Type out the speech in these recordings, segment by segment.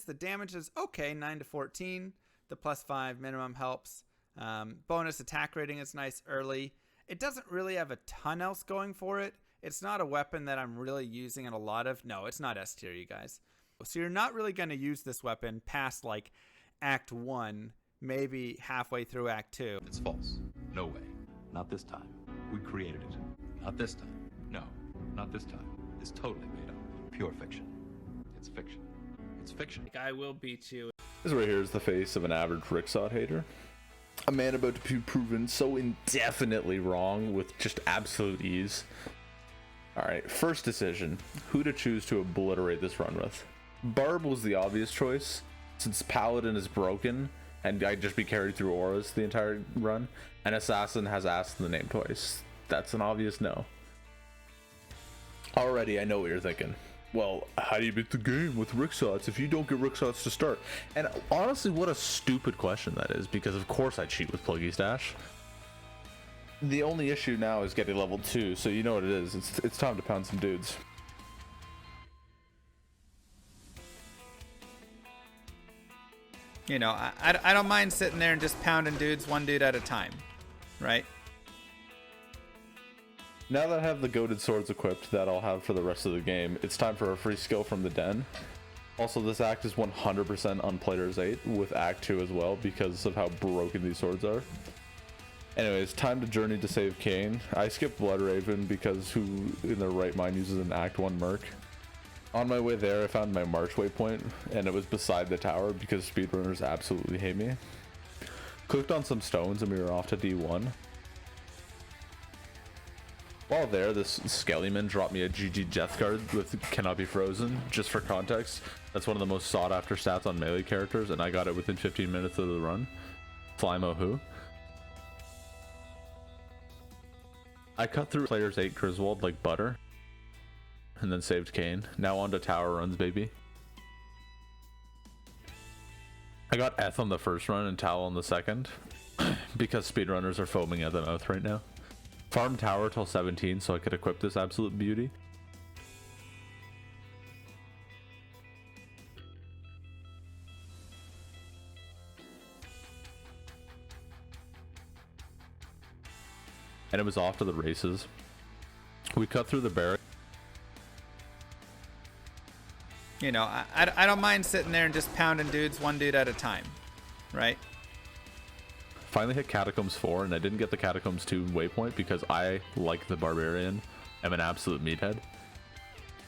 The damage is okay, 9 to 14. The +5 minimum helps. Bonus attack rating is nice early. It doesn't really have a ton else going for it. It's not a weapon that I'm really using in a lot of. No, it's not S tier, you guys. So you're not really going to use this weapon past like Act 1, maybe halfway through Act 2. It's false. No way. Not this time. We created it. Not this time. No, not this time. It's totally made up. Pure fiction. It's fiction. It's fiction. Like, I will beat you. This right here is the face of an average Ricksot hater. A man about to be proven so indefinitely wrong with just absolute ease. Alright, first decision. Who to choose to obliterate this run with. Barb was the obvious choice, since Paladin is broken, and I'd just be carried through auras the entire run, and Assassin has ass in the name twice. That's an obvious no. Already, I know what you're thinking. Well, how do you beat the game with Ricksots if you don't get Ricksots to start? And honestly, what a stupid question that is, because of course I cheat with Pluggy Stash. The only issue now is getting level 2, so you know what it is. It's time to pound some dudes. You know, I don't mind sitting there and just pounding dudes one dude at a time, right? Now that I have the goated swords equipped that I'll have for the rest of the game, it's time for a free skill from the den. Also, this act is 100% on Player's 8 with Act 2 as well because of how broken these swords are. Anyways, time to journey to save Kane. I skipped Bloodraven because who in their right mind uses an Act 1 merc? On my way there, I found my March waypoint, and it was beside the tower because speedrunners absolutely hate me. Clicked on some stones and we were off to D1. While there, this Skellyman dropped me a GG Death card with Cannot Be Frozen. Just for context, that's one of the most sought after stats on melee characters, and I got it within 15 minutes of the run. Flymo who? I cut through Player's 8 Griswold like butter, and then saved Kane. Now on to tower runs, baby. I got Eth on the first run and Tal on the second, because speedrunners are foaming at the mouth right now. Farm tower till 17 so I could equip this absolute beauty. And it was off to the races. We cut through the barrack. You know, I don't mind sitting there and just pounding dudes one dude at a time, right? Finally hit Catacombs 4, and I didn't get the Catacombs 2 waypoint because I, like the Barbarian, am an absolute meathead.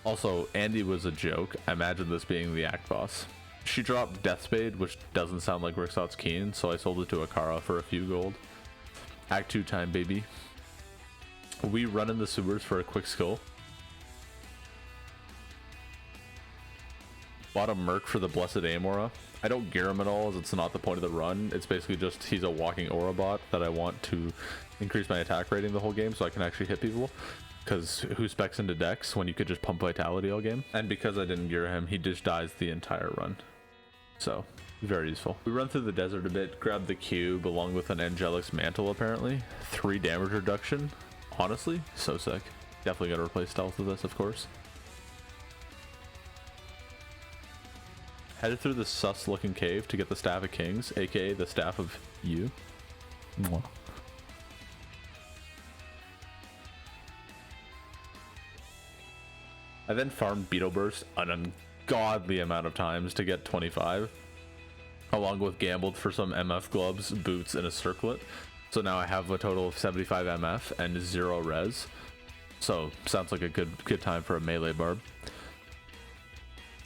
Also, Andy was a joke. I imagine this being the act boss. She dropped Deathspade, which doesn't sound like Ricksot's Keen, so I sold it to Akara for a few gold. Act 2 time, baby. We run in the sewers for a quick skill. Bought a Merc for the Blessed Aim Aura. I don't gear him at all as it's not the point of the run. It's basically just he's a walking aura bot that I want to increase my attack rating the whole game so I can actually hit people. Because who specs into Dex when you could just pump Vitality all game? And because I didn't gear him, he just dies the entire run. So, very useful. We run through the desert a bit, grab the cube along with an Angelic's Mantle apparently. 3 damage reduction. Honestly, so sick. Definitely gotta replace stealth with this, of course. Headed through the sus looking cave to get the Staff of Kings, aka the Staff of You. Mwah. I then farmed Beetle Burst an ungodly amount of times to get 25, along with gambled for some MF gloves, boots, and a circlet. So now I have a total of 75 MF and 0 res. So sounds like a good time for a melee barb.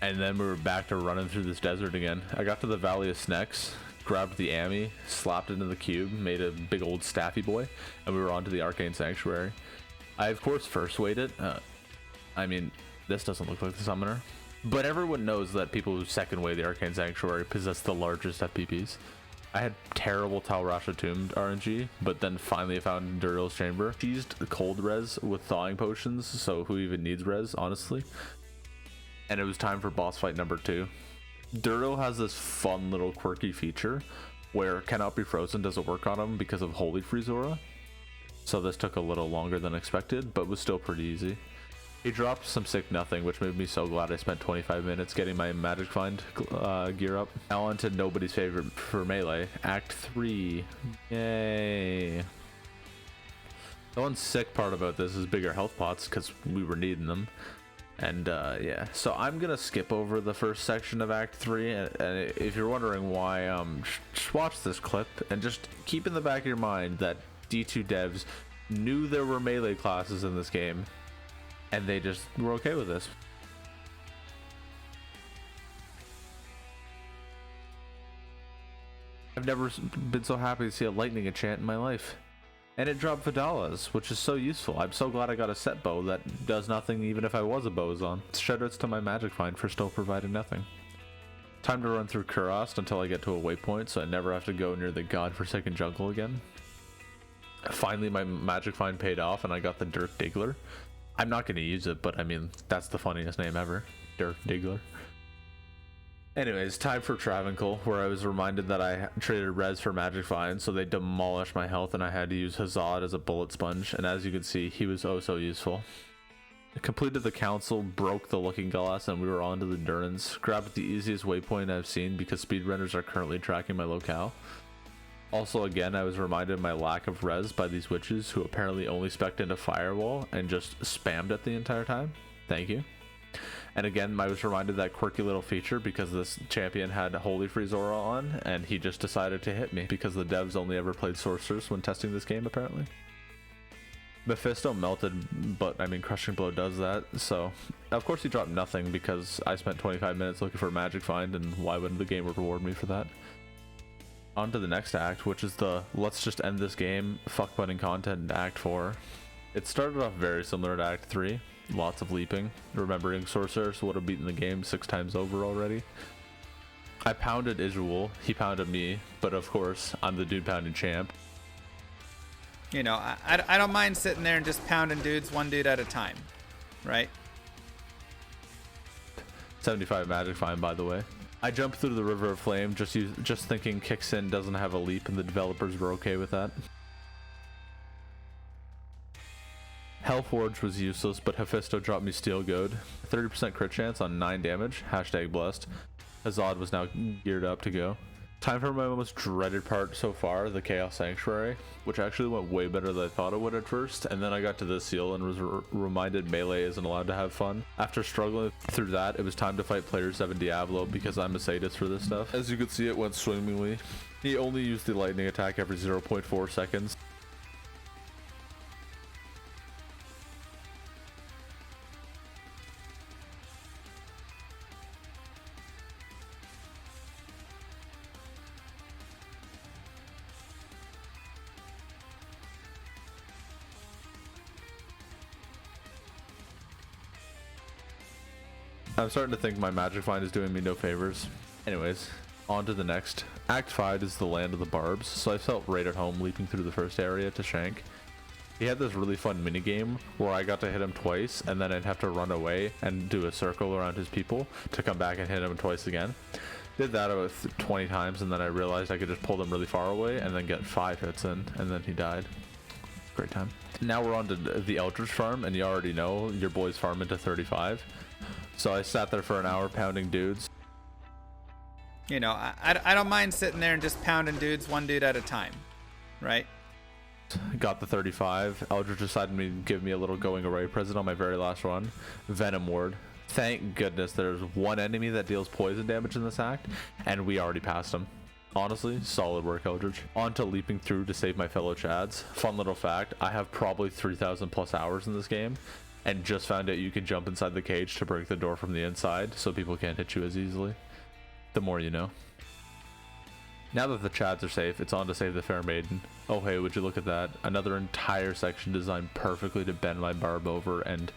And then we were back to running through this desert again. I got to the Valley of Snecks, grabbed the Ami, slapped it into the cube, made a big old staffy boy, and we were on to the Arcane Sanctuary. I of course first weighted. I mean, this doesn't look like the summoner, but everyone knows that people who second weight the Arcane Sanctuary possess the largest FPPs. I had terrible Tal Rasha Tombed RNG, but then finally I found Duril's Chamber. She used cold res with thawing potions, so who even needs res, honestly? And it was time for boss fight number 2. Duril has this fun little quirky feature where Cannot Be Frozen doesn't work on him because of Holy Freeze Aura. So this took a little longer than expected, but was still pretty easy. He dropped some sick nothing, which made me so glad I spent 25 minutes getting my Magic Find gear up. Now on to nobody's favorite for Melee, Act 3. Yay. The one sick part about this is bigger health pots, because we were needing them. And yeah, so I'm gonna skip over the first section of Act 3, and if you're wondering why, just watch this clip, and just keep in the back of your mind that D2 devs knew there were melee classes in this game, and they just were okay with this. I've never been so happy to see a lightning enchant in my life. And it dropped Vidalas, which is so useful. I'm so glad I got a set bow that does nothing even if I was a Bozon. Shoutouts to my Magic Find for still providing nothing. Time to run through Kurast until I get to a waypoint so I never have to go near the godforsaken jungle again. Finally my Magic Find paid off and I got the Dirk Diggler. I'm not going to use it, but I mean, that's the funniest name ever. Dirk Diggler. Anyways, time for Travancore, where I was reminded that I traded res for Magic Find, so they demolished my health and I had to use Hazard as a bullet sponge, and as you can see, he was oh so useful. I completed the council, broke the looking glass, and we were on to the Durans. Grabbed the easiest waypoint I've seen because speedrunners are currently tracking my locale. Also again, I was reminded of my lack of res by these witches who apparently only spec'd into Firewall and just spammed it the entire time. Thank you. And again, I was reminded of that quirky little feature because this champion had Holy Freeze Aura on, and he just decided to hit me because the devs only ever played Sorcerers when testing this game, apparently. Mephisto melted, but I mean, Crushing Blow does that, so of course he dropped nothing because I spent 25 minutes looking for a Magic Find, and why wouldn't the game reward me for that? On to the next act, which is the let's just end this game, fuck butting content, Act 4. It started off very similar to Act 3. Lots of leaping, remembering Sorcerers would have beaten the game 6 times over already. I pounded Israel, he pounded me, but of course, I'm the dude pounding champ. You know, I don't mind sitting there and just pounding dudes one dude at a time, right? 75 Magic Find, by the way. I jumped through the River of Flame, just thinking Kixin doesn't have a leap and the developers were okay with that. Hellforge was useless, but Hephaestus dropped me Steel Goad. 30% crit chance on 9 damage, hashtag blessed. Hazard was now geared up to go. Time for my most dreaded part so far, the Chaos Sanctuary, which actually went way better than I thought it would at first, and then I got to this seal and was reminded melee isn't allowed to have fun. After struggling through that, it was time to fight player 7 Diablo because I'm a sadist for this stuff. As you can see, it went swimmingly. He only used the lightning attack every 0.4 seconds. I'm starting to think my Magic Find is doing me no favors. Anyways, on to the next. Act 5 is the Land of the Barbs, so I felt right at home leaping through the first area to Shank. He had this really fun minigame where I got to hit him twice and then I'd have to run away and do a circle around his people to come back and hit him twice again. Did that about 20 times and then I realized I could just pull them really far away and then get 5 hits in, and then he died. Great time. Now we're on to the Eldritch farm, and you already know your boys farm into 35. So I sat there for an hour pounding dudes. You know, I don't mind sitting there and just pounding dudes one dude at a time, right? Got the 35. Eldritch decided to give me a little going away present on my very last run. Venom Ward. Thank goodness there's one enemy that deals poison damage in this act, and we already passed him. Honestly, solid work, Eldritch. On to leaping through to save my fellow Chads. Fun little fact, I have probably 3,000 plus hours in this game, and just found out you can jump inside the cage to break the door from the inside so people can't hit you as easily. The more you know. Now that the Chads are safe, it's on to save the Fair Maiden. Oh hey, would you look at that. Another entire section designed perfectly to bend my barb over, and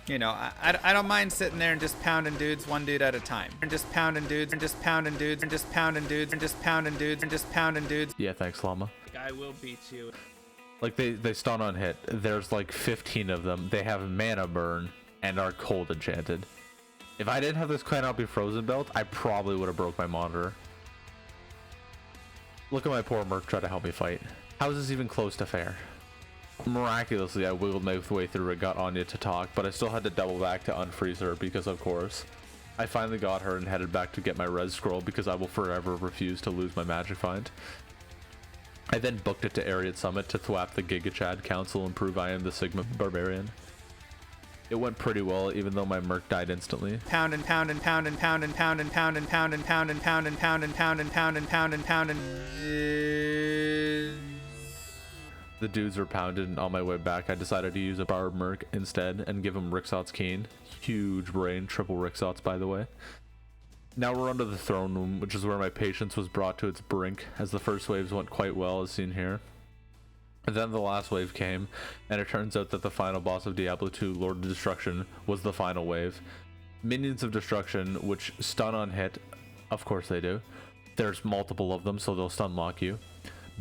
you know, I don't mind sitting there and just pounding dudes one dude at a time. And just pounding dudes, and just pounding dudes, and just pounding dudes, and just pounding dudes, and just pounding dudes. Yeah, thanks, Llama. I will beat you. Like, they stun on hit. There's like 15 of them. They have mana burn and are cold enchanted. If I didn't have this Canopy Frozen belt, I probably would have broke my monitor. Look at my poor Merc try to help me fight. How is this even close to fair? Miraculously, I wiggled my way through it, got Anya to talk, but I still had to double back to unfreeze her because, of course, I finally got her and headed back to get my res scroll because I will forever refuse to lose my magic find. I then booked it to Ariad Summit to thwap the Giga Chad Council and prove I am the Sigma Barbarian. It went pretty well, even though my Merc died instantly. Pound and pound and pound and pound and pound and pound and pound and pound and pound and pound and pound and pound and pound and pound and. The dudes were pounded, and on my way back, I decided to use a Barb Merc instead and give him Rixot's Keen. Huge brain, triple Rixots, by the way. Now we're under the throne room, which is where my patience was brought to its brink, as the first waves went quite well, as seen here. And then the last wave came, and it turns out that the final boss of Diablo 2, Lord of Destruction, was the final wave. Minions of Destruction, which stun on hit, of course they do. There's multiple of them, so they'll stun lock you.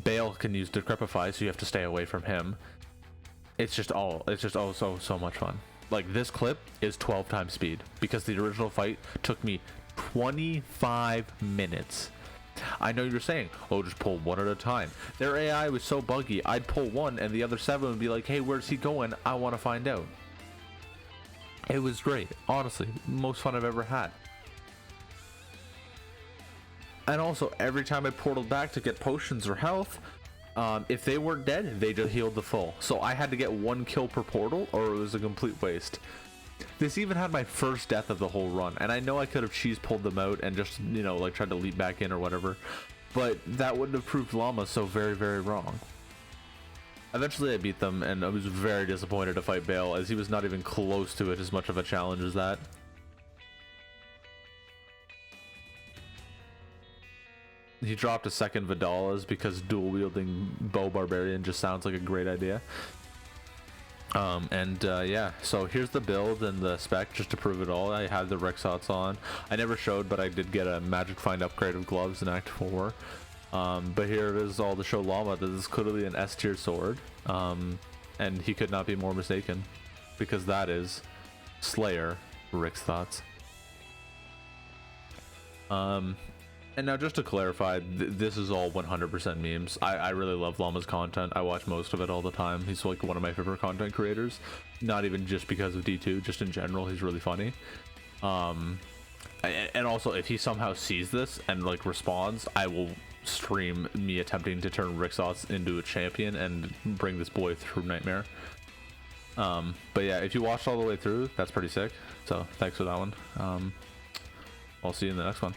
Bale can use Decrepify, so you have to stay away from him. It's just so much fun. Like, this clip is 12 times speed, because the original fight took me 25 minutes. I know you're saying, oh, just pull one at a time. Their AI was so buggy, I'd pull one and the other 7 would be like, hey, where's he going? I want to find out. It was great. Honestly, most fun I've ever had. And also, every time I portaled back to get potions or health, if they weren't dead, they just healed the full. So I had to get 1 kill per portal or it was a complete waste. This even had my first death of the whole run, and I know I could have cheese pulled them out and just, you know, like tried to leap back in or whatever, but that wouldn't have proved Llama so very, very wrong. Eventually I beat them, and I was very disappointed to fight Bale, as he was not even close to it as much of a challenge as that. He dropped a second Vidala's because dual wielding bow barbarian just sounds like a great idea. Yeah, so here's the build and the spec just to prove it all. I had the Rixots on. I never showed, but I did get a magic find upgrade of gloves in Act 4. But here it is all to show Llama that this is clearly an S tier sword. And he could not be more mistaken, because that is Slayer Rixots. And now just to clarify, this is all 100% memes. I really love Llama's content. I watch most of it all the time. He's like one of my favorite content creators. Not even just because of D2, just in general, he's really funny. And also, if he somehow sees this and like responds, I will stream me attempting to turn Rixots into a champion and bring this boy through Nightmare. But yeah, if you watched all the way through, that's pretty sick. So thanks for that one. I'll see you in the next one.